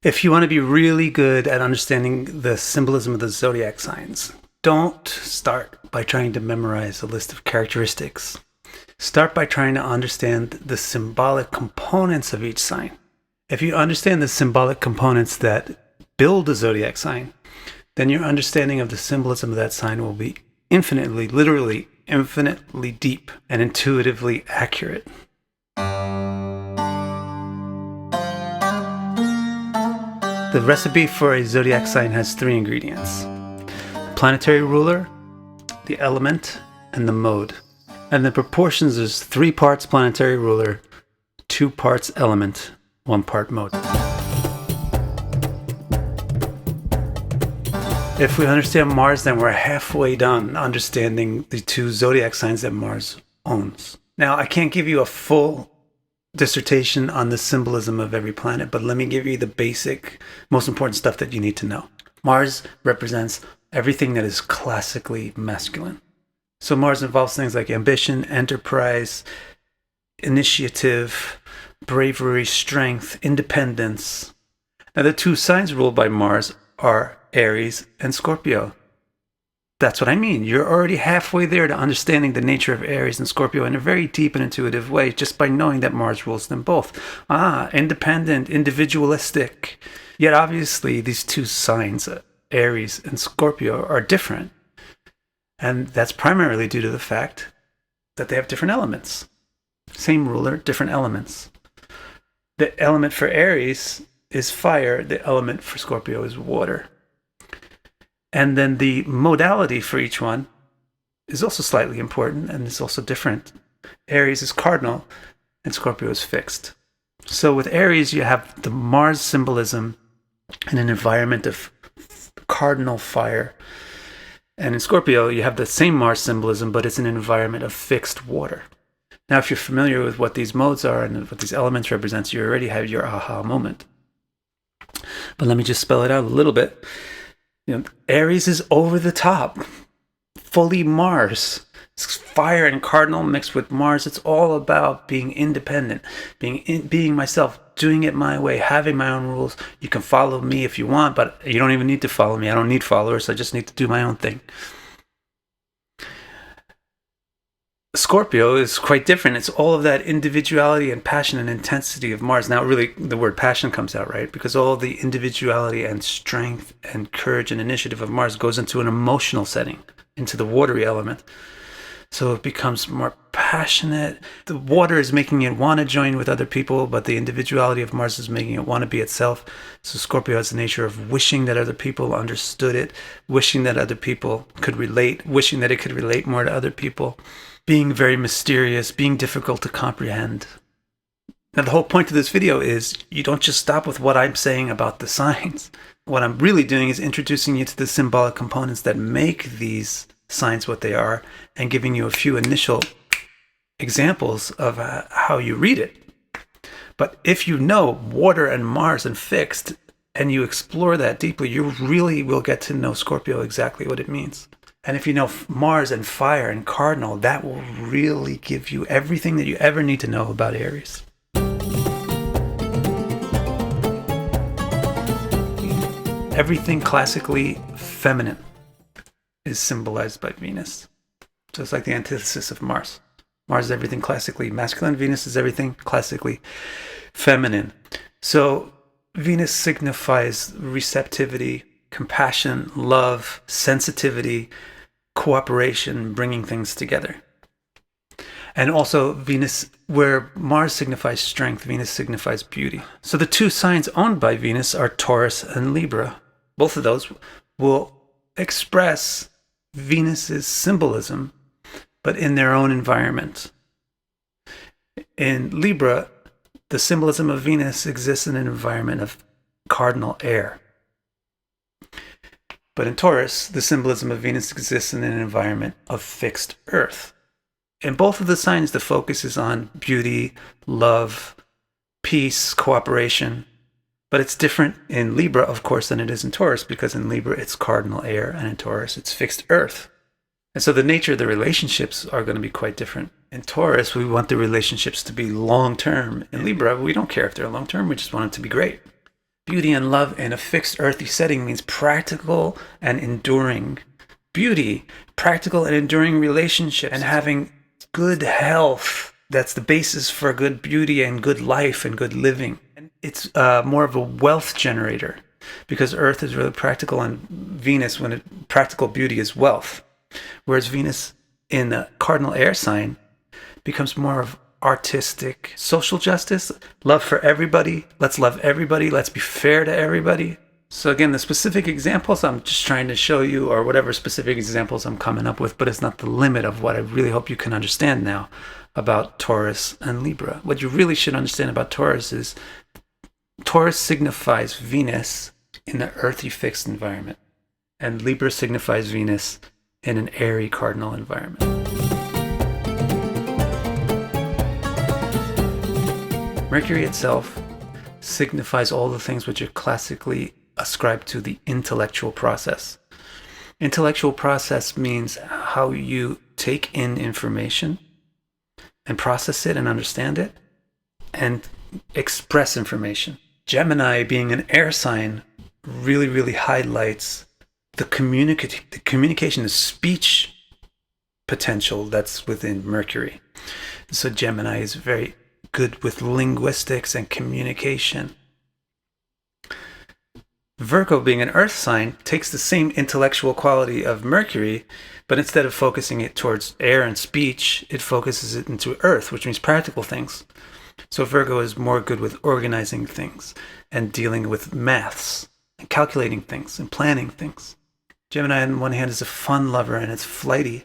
If you want to be really good at understanding the symbolism of the zodiac signs, don't start by trying to memorize a list of characteristics. Start by trying to understand the symbolic components of each sign. If you understand the symbolic components that build a zodiac sign, then your understanding of the symbolism of that sign will be infinitely, literally infinitely deep and intuitively accurate. The recipe for a zodiac sign has 3 ingredients: the planetary ruler, the element, and the mode. And the proportions is 3 parts planetary ruler, 2 parts element, 1 part mode. If we understand Mars, then we're halfway done understanding the 2 zodiac signs that Mars owns. Now, I can't give you a full dissertation on the symbolism of every planet, but let me give you the basic, most important stuff that you need to know. Mars represents everything that is classically masculine. So Mars involves things like ambition, enterprise, initiative, bravery, strength, independence. Now, the 2 signs ruled by Mars are Aries and Scorpio. That's what I mean. You're already halfway there to understanding the nature of Aries and Scorpio in a very deep and intuitive way, just by knowing that Mars rules them both. Independent, individualistic. Yet obviously these 2 signs, Aries and Scorpio, are different. And that's primarily due to the fact that they have different elements. Same ruler, different elements. The element for Aries is fire. The element for Scorpio is water. And then the modality for each one is also slightly important, and it's also different. Aries is cardinal, and Scorpio is fixed. So with Aries, you have the Mars symbolism in an environment of cardinal fire. And in Scorpio, you have the same Mars symbolism, but it's in an environment of fixed water. Now, if you're familiar with what these modes are and what these elements represent, you already have your aha moment. But let me just spell it out a little bit. Aries is over the top, fully Mars. It's fire and cardinal mixed with Mars. It's all about being independent, being myself, doing it my way, having my own rules. You can follow me if you want, but you don't even need to follow me. I don't need followers. I just need to do my own thing. Scorpio is quite different. It's all of that individuality and passion and intensity of Mars. Now, really, the word passion comes out, right? Because all the individuality and strength and courage and initiative of Mars goes into an emotional setting, into the watery element. So it becomes more passionate. The water is making it want to join with other people, but the individuality of Mars is making it want to be itself. So Scorpio has the nature of wishing that other people understood it, wishing that other people could relate, wishing that it could relate more to other people, being very mysterious, being difficult to comprehend. Now, the whole point of this video is you don't just stop with what I'm saying about the signs. What I'm really doing is introducing you to the symbolic components that make these signs what they are, and giving you a few initial examples of how you read it. But if you know water and Mars and fixed, and you explore that deeply, you really will get to know Scorpio exactly what it means. And if you know Mars and fire and cardinal, that will really give you everything that you ever need to know about Aries. Everything classically feminine is symbolized by Venus. So it's like the antithesis of Mars. Mars is everything classically masculine. Venus is everything classically feminine. So Venus signifies receptivity, compassion, love, sensitivity, cooperation, bringing things together. And also Venus, where Mars signifies strength, Venus signifies beauty. So the 2 signs owned by Venus are Taurus and Libra. Both of those will express Venus's symbolism, but in their own environment. In Libra, the symbolism of Venus exists in an environment of cardinal air. But in Taurus, the symbolism of Venus exists in an environment of fixed earth. In both of the signs, the focus is on beauty, love, peace, cooperation. But it's different in Libra, of course, than it is in Taurus, because in Libra, it's cardinal air, and in Taurus, it's fixed earth. And so the nature of the relationships are going to be quite different. In Taurus, we want the relationships to be long-term. In Libra, we don't care if they're long-term. We just want them to be great. Beauty and love in a fixed earthy setting means practical and enduring beauty, practical and enduring relationships, and having good health. That's the basis for good beauty and good life and good living. And it's more of a wealth generator because Earth is really practical, and Venus, practical beauty is wealth. Whereas Venus in the cardinal air sign becomes more of artistic, social justice, love for everybody. Let's love everybody. Let's be fair to everybody. So again, the specific examples I'm just trying to show you, or whatever specific examples I'm coming up with, but it's not the limit of what I really hope you can understand now about Taurus and Libra. What you really should understand about Taurus is Taurus signifies Venus in an earthy fixed environment, and Libra signifies Venus in an airy cardinal environment. Mercury itself signifies all the things which are classically ascribed to the intellectual process. Intellectual process means how you take in information and process it and understand it and express information. Gemini, being an air sign, really, really highlights the communication, the speech potential that's within Mercury. So Gemini is very good with linguistics and communication. Virgo, being an earth sign, takes the same intellectual quality of Mercury, but instead of focusing it towards air and speech, it focuses it into earth, which means practical things. So Virgo is more good with organizing things and dealing with maths and calculating things and planning things. Gemini, on one hand, is a fun lover and it's flighty.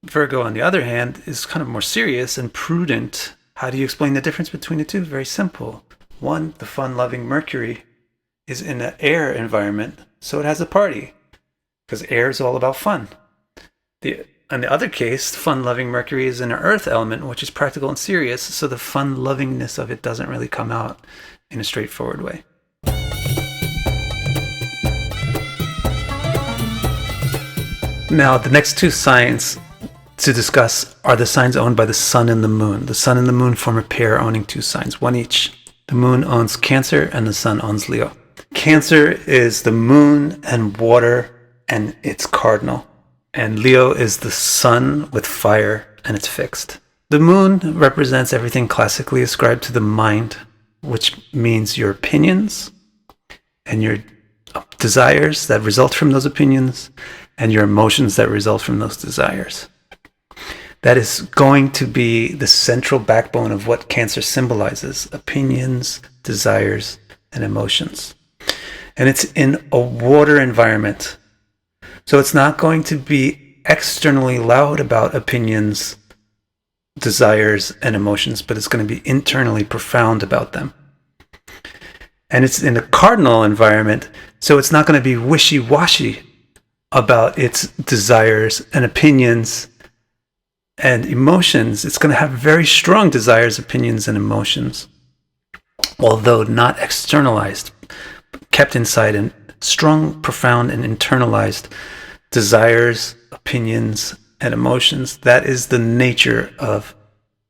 Virgo, on the other hand, is kind of more serious and prudent. How do you explain the difference between the two? Very simple. One, the fun-loving Mercury is in an air environment, so it has a party, because air is all about fun. In the other case, fun-loving Mercury is in an earth element, which is practical and serious, so the fun-lovingness of it doesn't really come out in a straightforward way. Now, the next two signs to discuss are the signs owned by the sun and the moon. The sun and the moon form a pair owning two signs, one each. The moon owns Cancer and the sun owns Leo. Cancer is the moon and water and it's cardinal. And Leo is the sun with fire and it's fixed. The moon represents everything classically ascribed to the mind, which means your opinions and your desires that result from those opinions and your emotions that result from those desires. That is going to be the central backbone of what Cancer symbolizes: opinions, desires, and emotions. And it's in a water environment. So it's not going to be externally loud about opinions, desires, and emotions, but it's going to be internally profound about them. And it's in a cardinal environment, so it's not going to be wishy-washy about its desires and opinions and emotions. It's going to have very strong desires, opinions, and emotions, although not externalized, kept inside, and strong, profound, and internalized desires, opinions, and emotions. That is the nature of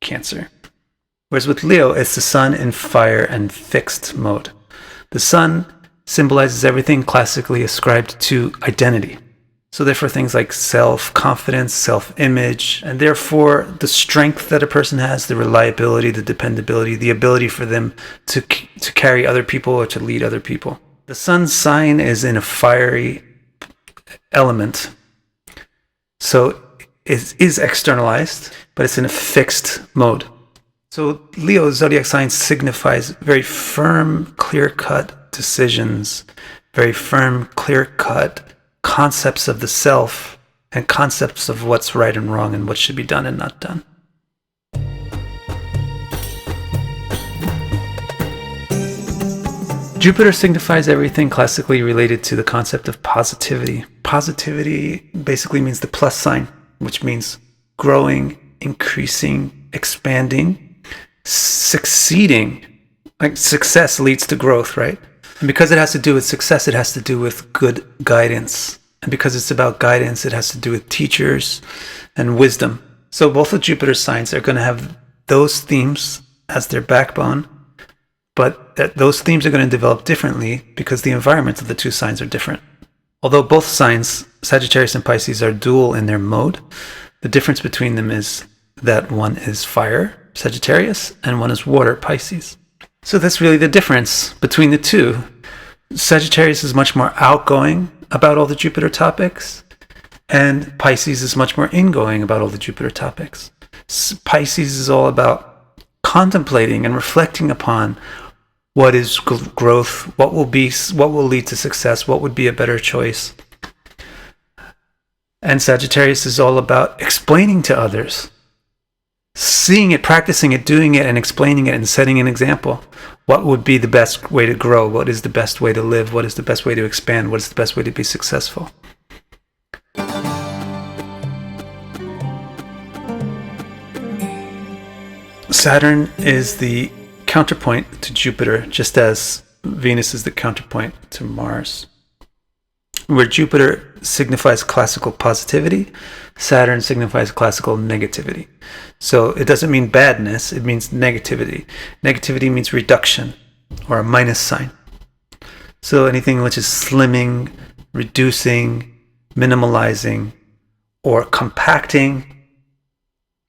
Cancer. Whereas with Leo, it's the sun in fire and fixed mode. The sun symbolizes everything classically ascribed to identity. So therefore things like self-confidence, self-image, and therefore the strength that a person has, the reliability, the dependability, the ability for them to carry other people or to lead other people. The sun's sign is in a fiery element. So it is externalized, but it's in a fixed mode. So Leo's zodiac sign signifies very firm, clear-cut decisions, very firm, clear-cut concepts of the self, and concepts of what's right and wrong and what should be done and not done. Jupiter signifies everything classically related to the concept of positivity. Positivity basically means the plus sign, which means growing, increasing, expanding, succeeding. Like success leads to growth, right? And because it has to do with success, it has to do with good guidance. And because it's about guidance, it has to do with teachers and wisdom. So both of Jupiter's signs are going to have those themes as their backbone. but those themes are going to develop differently because the environments of the two signs are different. Although both signs, Sagittarius and Pisces, are dual in their mode, the difference between them is that one is fire, Sagittarius, and one is water, Pisces. So that's really the difference between the two. Sagittarius is much more outgoing about all the Jupiter topics, and Pisces is much more ingoing about all the Jupiter topics. Pisces is all about contemplating and reflecting upon what is growth, what will lead to success, what would be a better choice. And Sagittarius is all about explaining to others, seeing it, practicing it, doing it, and explaining it, and setting an example. What would be the best way to grow? What is the best way to live? What is the best way to expand? What is the best way to be successful? Saturn is the counterpoint to Jupiter, just as Venus is the counterpoint to Mars. Where Jupiter signifies classical positivity, Saturn signifies classical negativity. So it doesn't mean badness, it means negativity. Negativity means reduction, or a minus sign. So anything which is slimming, reducing, minimalizing, or compacting.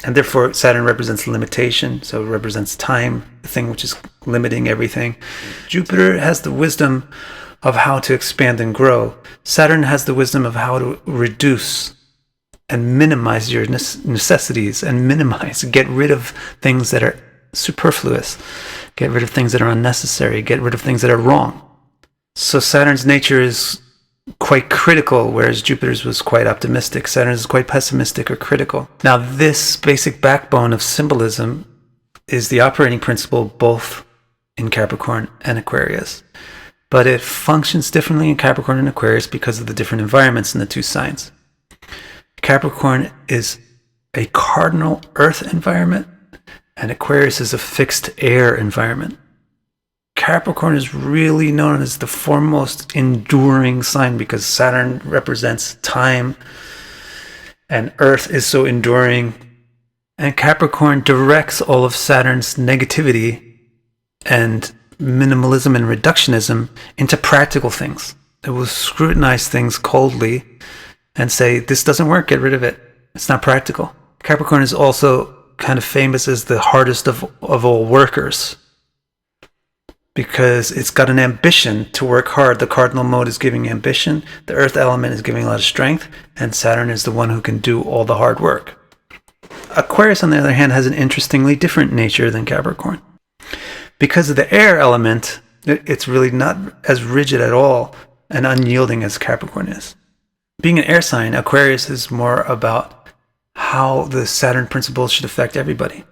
And therefore, Saturn represents limitation, so it represents time, the thing which is limiting everything. Jupiter has the wisdom of how to expand and grow. Saturn has the wisdom of how to reduce and minimize your necessities and get rid of things that are superfluous, get rid of things that are unnecessary, get rid of things that are wrong. So Saturn's nature is quite critical, whereas Jupiter's was quite optimistic. Saturn's is quite pessimistic or critical. Now, this basic backbone of symbolism is the operating principle both in Capricorn and Aquarius. But it functions differently in Capricorn and Aquarius because of the different environments in the two signs. Capricorn is a cardinal earth environment, and Aquarius is a fixed air environment. Capricorn is really known as the foremost enduring sign because Saturn represents time and Earth is so enduring. And Capricorn directs all of Saturn's negativity and minimalism and reductionism into practical things. It will scrutinize things coldly and say, this doesn't work, get rid of it. It's not practical. Capricorn is also kind of famous as the hardest of all workers, because it's got an ambition to work hard. The cardinal mode is giving ambition, the earth element is giving a lot of strength, and Saturn is the one who can do all the hard work. Aquarius, on the other hand, has an interestingly different nature than Capricorn. Because of the air element, it's really not as rigid at all and unyielding as Capricorn is. Being an air sign, Aquarius is more about how the Saturn principles should affect everybody.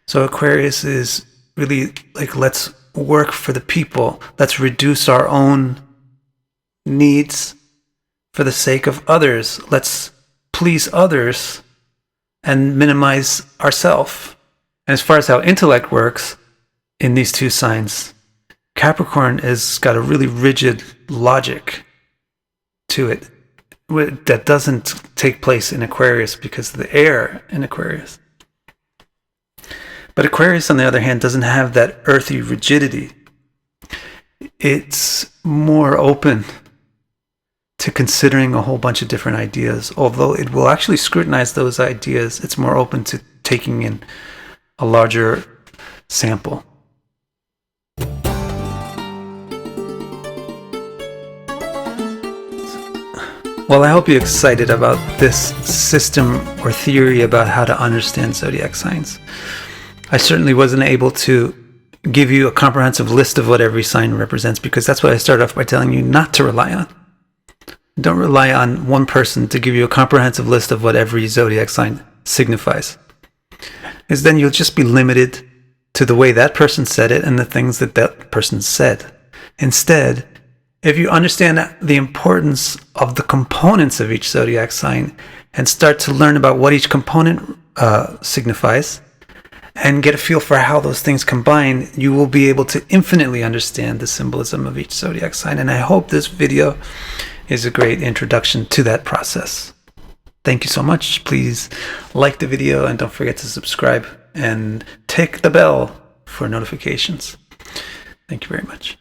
So Aquarius is really like, let's work for the people. Let's reduce our own needs for the sake of others. Let's please others and minimize ourselves. And as far as how intellect works in these two signs, Capricorn has got a really rigid logic to it that doesn't take place in Aquarius because of the air in Aquarius. But Aquarius, on the other hand, doesn't have that earthy rigidity. It's more open to considering a whole bunch of different ideas. Although it will actually scrutinize those ideas, it's more open to taking in a larger sample. Well, I hope you're excited about this system or theory about how to understand zodiac signs. I certainly wasn't able to give you a comprehensive list of what every sign represents, because that's what I started off by telling you not to rely on. Don't rely on one person to give you a comprehensive list of what every zodiac sign signifies. Because then you'll just be limited to the way that person said it and the things that that person said. Instead, if you understand the importance of the components of each zodiac sign and start to learn about what each component signifies, and get a feel for how those things combine, you will be able to infinitely understand the symbolism of each zodiac sign. And I hope this video is a great introduction to that process. Thank you so much. Please like the video and don't forget to subscribe and tick the bell for notifications. Thank you very much.